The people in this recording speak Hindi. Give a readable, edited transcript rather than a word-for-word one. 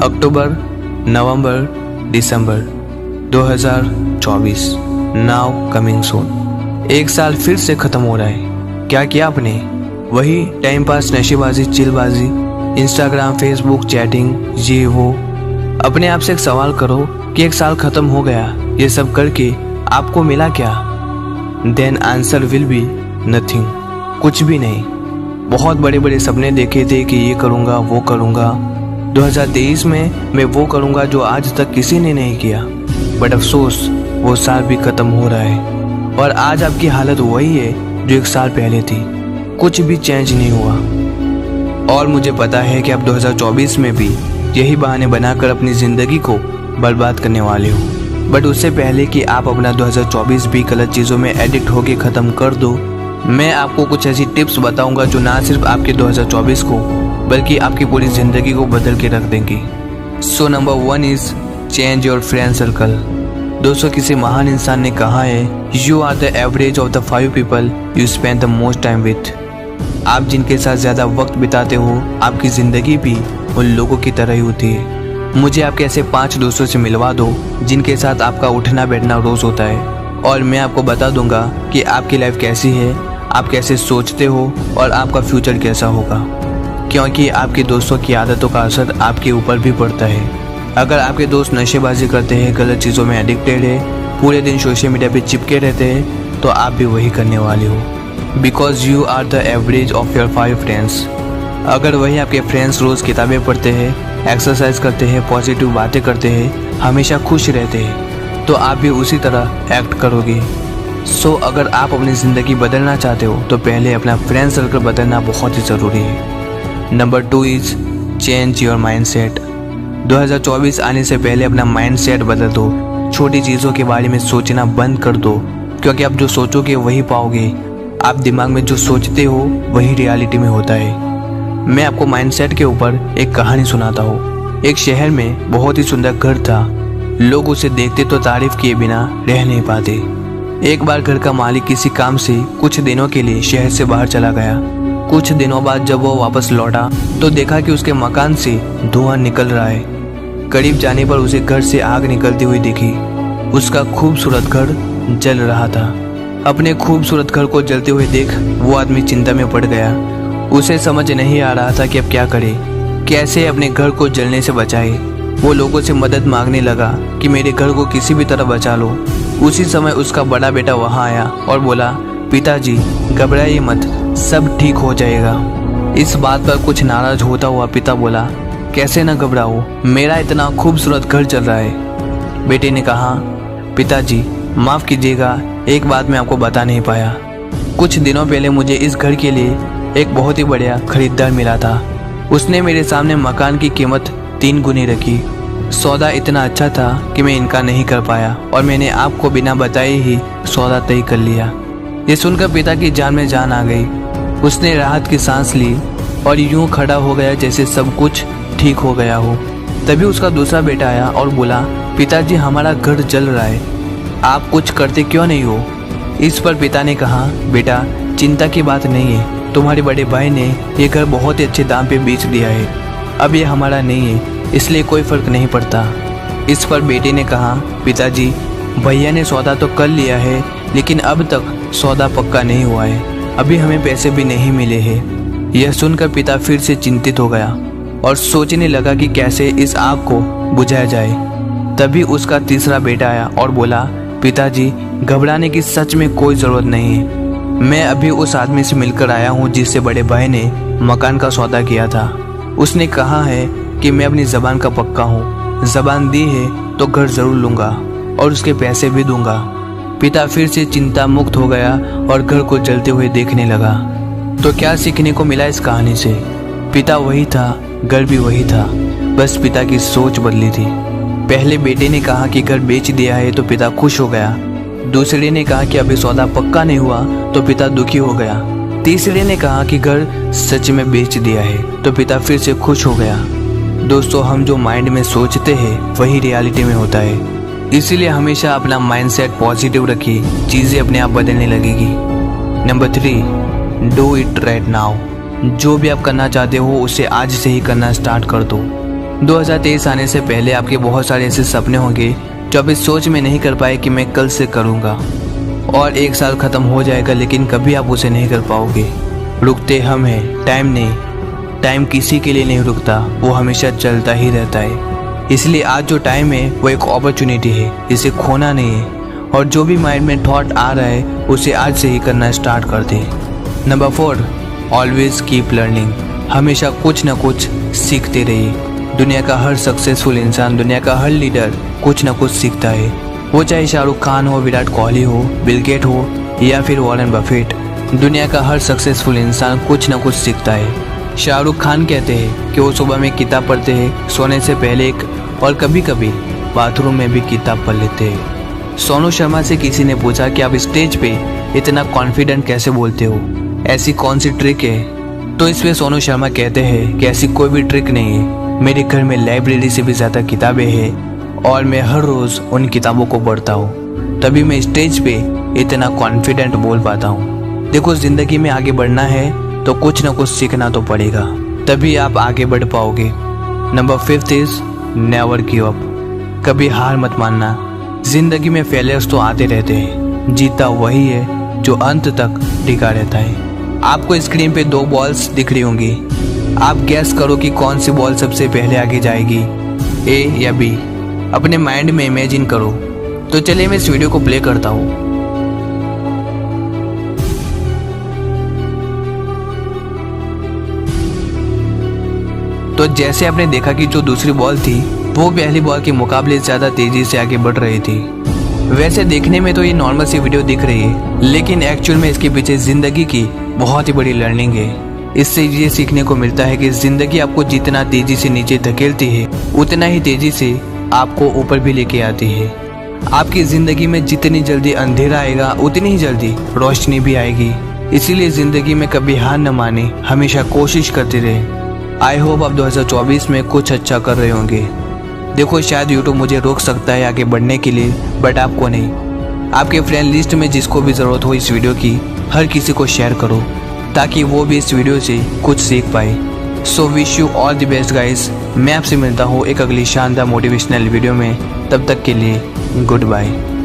अक्टूबर, नवंबर, दिसंबर 2024 नाउ कमिंग सून। एक साल फिर से खत्म हो रहा है। क्या किया आपने? वही टाइम पास, नशेबाजी, चिलबाजी, इंस्टाग्राम, फेसबुक, चैटिंग, ये वो। अपने आप से एक सवाल करो कि एक साल खत्म हो गया, ये सब करके आपको मिला क्या? Then answer will be nothing, कुछ भी नहीं। बहुत बड़े बड़े सपने देखे थे कि ये करूँगा, वो करूँगा, 2023 में मैं वो करूँगा जो आज तक किसी ने नहीं किया। बट अफसोस वो साल भी खत्म हो रहा है और आज आपकी हालत वही है जो एक साल पहले थी। कुछ भी चेंज नहीं हुआ। और मुझे पता है कि आप 2024 में भी यही बहाने बनाकर अपनी ज़िंदगी को बर्बाद करने वाले हो। बट उससे पहले कि आप अपना 2024 भी गलत चीज़ों में एडिक्ट होके ख़त्म कर दो, मैं आपको कुछ ऐसी टिप्स बताऊंगा जो ना सिर्फ आपके 2024 को बल्कि आपकी पूरी ज़िंदगी को बदल के रख देंगी। So number 1 is change your friend circle. दोस्तों, किसी महान इंसान ने कहा है, you are the average of the 5 people you spend the most time with. आप जिनके साथ ज़्यादा वक्त बिताते हो, आपकी ज़िंदगी भी उन लोगों की तरह ही होती है। मुझे आपके ऐसे 5 दोस्तों से मिलवा दो जिनके साथ आपका उठना बैठना रोज़ होता है, और मैं आपको बता दूंगा कि आपकी लाइफ कैसी है, आप कैसे सोचते हो और आपका फ्यूचर कैसा होगा। क्योंकि आपके दोस्तों की आदतों का असर आपके ऊपर भी पड़ता है। अगर आपके दोस्त नशेबाजी करते हैं, गलत चीज़ों में एडिक्टेड है, पूरे दिन सोशल मीडिया पे चिपके रहते हैं, तो आप भी वही करने वाले हो। Because you are the average of your 5 friends. अगर वही आपके फ्रेंड्स रोज़ किताबें पढ़ते हैं, एक्सरसाइज करते हैं, पॉजिटिव बातें करते हैं, हमेशा खुश रहते हैं, तो आप भी उसी तरह एक्ट करोगे। सो अगर आप अपनी ज़िंदगी बदलना चाहते हो तो पहले अपना फ्रेंड सर्कल बदलना बहुत ही ज़रूरी है। Number 2 is change your mindset. 2024 आने से पहले अपना माइंडसेट बदल दो। छोटी चीज़ों के बारे में सोचना बंद कर दो, क्योंकि आप जो सोचोगे वही पाओगे। आप दिमाग में जो सोचते हो वही रियलिटी में होता है। मैं आपको माइंडसेट के ऊपर एक कहानी सुनाता हूँ। एक शहर में बहुत ही सुंदर घर था। लोग उसे देखते तो तारीफ किए बिना रह नहीं पाते। एक बार घर का मालिक किसी काम से कुछ दिनों के लिए शहर से बाहर चला गया। कुछ दिनों बाद जब वो वापस लौटा तो देखा कि उसके मकान से धुआं निकल रहा है। करीब जाने पर उसे घर से आग निकलती हुई दिखी। उसका खूबसूरत घर जल रहा था। अपने खूबसूरत घर को जलते हुए देख वो आदमी चिंता में पड़ गया। उसे समझ नहीं आ रहा था कि अब क्या करे, कैसे अपने घर को जलने से बचाए। वो लोगों से मदद मांगने लगा कि मेरे घर को किसी भी तरह बचा लो। उसी समय उसका बड़ा बेटा वहाँ आया और बोला, पिताजी घबराइए मत, सब ठीक हो जाएगा। इस बात पर कुछ नाराज होता हुआ पिता बोला, कैसे न घबराओ, मेरा इतना खूबसूरत घर चल रहा है। बेटे ने कहा, पिताजी माफ़ कीजिएगा, एक बात मैं आपको बता नहीं पाया। कुछ दिनों पहले मुझे इस घर के लिए एक बहुत ही बढ़िया खरीदार मिला था। उसने मेरे सामने मकान की कीमत 3 गुनी रखी। सौदा इतना अच्छा था कि मैं इनकार नहीं कर पाया और मैंने आपको बिना बताए ही सौदा तय कर लिया। ये सुनकर पिता की जान में जान आ गई। उसने राहत की सांस ली और यूं खड़ा हो गया जैसे सब कुछ ठीक हो गया हो। तभी उसका दूसरा बेटा आया और बोला, पिताजी हमारा घर जल रहा है, आप कुछ करते क्यों नहीं हो? इस पर पिता ने कहा, बेटा चिंता की बात नहीं है, तुम्हारे बड़े भाई ने ये घर बहुत ही अच्छे दाम पे बेच दिया है। अब ये हमारा नहीं है, इसलिए कोई फर्क नहीं पड़ता। इस पर बेटे ने कहा, पिताजी भैया ने सौदा तो कर लिया है, लेकिन अब तक सौदा पक्का नहीं हुआ है, अभी हमें पैसे भी नहीं मिले हैं। यह सुनकर पिता फिर से चिंतित हो गया और सोचने लगा कि कैसे इस आग को बुझाया जाए। तभी उसका तीसरा बेटा आया और बोला, पिताजी घबराने की सच में कोई ज़रूरत नहीं है, मैं अभी उस आदमी से मिलकर आया हूँ जिससे बड़े भाई ने मकान का सौदा किया था। उसने कहा है कि मैं अपनी ज़बान का पक्का हूँ, ज़बान दी है तो घर ज़रूर लूँगा और उसके पैसे भी दूंगा। पिता फिर से चिंता मुक्त हो गया और घर को जलते हुए देखने लगा। तो क्या सीखने को मिला इस कहानी से? पिता वही था, घर भी वही था, बस पिता की सोच बदली थी। पहले बेटे ने कहा कि घर बेच दिया है तो पिता खुश हो गया। दूसरे ने कहा कि अभी सौदा पक्का नहीं हुआ तो पिता दुखी हो गया। तीसरे ने कहा कि घर सच में बेच दिया है तो पिता फिर से खुश हो गया। दोस्तों, हम जो माइंड में सोचते हैं वही रियलिटी में होता है। इसीलिए हमेशा अपना माइंडसेट पॉजिटिव रखिए, चीज़ें अपने आप बदलने लगेगी। Number 3, do it right now. जो भी आप करना चाहते हो उसे आज से ही करना स्टार्ट कर दो। 2023 आने से पहले आपके बहुत सारे ऐसे सपने होंगे जो आप इस सोच में नहीं कर पाए कि मैं कल से करूँगा, और एक साल ख़त्म हो जाएगा लेकिन कभी आप उसे नहीं कर पाओगे। रुकते हम हैं, टाइम नहीं। टाइम किसी के लिए नहीं रुकता, वो हमेशा चलता ही रहता है। इसलिए आज जो टाइम है वो एक अपॉर्चुनिटी है, इसे खोना नहीं है। और जो भी माइंड में थॉट आ रहा है उसे आज से ही करना स्टार्ट कर दें। Number 4, always keep learning. हमेशा कुछ ना कुछ सीखते रहिए। दुनिया का हर सक्सेसफुल इंसान, दुनिया का हर लीडर कुछ ना कुछ सीखता है। वो चाहे शाहरुख खान हो, विराट कोहली हो, बिल गेट हो या फिर वॉरेन बफेट। दुनिया का हर सक्सेसफुल इंसान कुछ ना कुछ सीखता है। शाहरुख खान कहते हैं कि वो सुबह में किताब पढ़ते हैं, सोने से पहले एक, और कभी कभी बाथरूम में भी किताब पढ़ लेते हैं। सोनू शर्मा से किसी ने पूछा कि आप स्टेज पे इतना कॉन्फिडेंट कैसे बोलते हो, ऐसी कौन सी ट्रिक है? तो इस पे सोनू शर्मा कहते हैं कि ऐसी कोई भी ट्रिक नहीं है। मेरे घर में लाइब्रेरी से भी ज़्यादा किताबें हैं और मैं हर रोज़ उन किताबों को पढ़ता हूँ, तभी मैं स्टेज पे इतना कॉन्फिडेंट बोल पाता हूँ। देखो, ज़िंदगी में आगे बढ़ना है तो कुछ ना कुछ सीखना तो पड़ेगा, तभी आप आगे बढ़ पाओगे। Number 5 is never give up. कभी हार मत मानना। जिंदगी में फेलियर्स तो आते रहते हैं, जीता वही है जो अंत तक टिका रहता है। आपको स्क्रीन पे 2 बॉल्स दिख रही होंगी, आप गैस करो कि कौन सी बॉल सबसे पहले आगे जाएगी, ए या बी। अपने माइंड में इमेजिन करो। तो चलिए मैं इस वीडियो को प्ले करता हूँ। तो जैसे आपने देखा कि जो दूसरी बॉल थी वो पहली बॉल के मुकाबले ज़्यादा तेजी से आगे बढ़ रही थी। वैसे देखने में तो ये नॉर्मल सी वीडियो दिख रही है, लेकिन एक्चुअल में इसके पीछे ज़िंदगी की बहुत ही बड़ी लर्निंग है। इससे ये सीखने को मिलता है कि ज़िंदगी आपको जितना तेजी से नीचे धकेलती है उतना ही तेजी से आपको ऊपर भी लेके आती है। आपकी ज़िंदगी में जितनी जल्दी अंधेरा आएगा उतनी ही जल्दी रोशनी भी आएगी। इसीलिए ज़िंदगी में कभी हार न माने, हमेशा कोशिश करते रहे। आई होप आप 2024 में कुछ अच्छा कर रहे होंगे। देखो, शायद यूट्यूब मुझे रोक सकता है आगे बढ़ने के लिए, बट आपको नहीं। आपके फ्रेंड लिस्ट में जिसको भी ज़रूरत हो इस वीडियो की, हर किसी को शेयर करो ताकि वो भी इस वीडियो से कुछ सीख पाए। So wish you all the best guys. मैं आपसे मिलता हूँ एक अगली शानदार मोटिवेशनल वीडियो में। तब तक के लिए गुड बाय।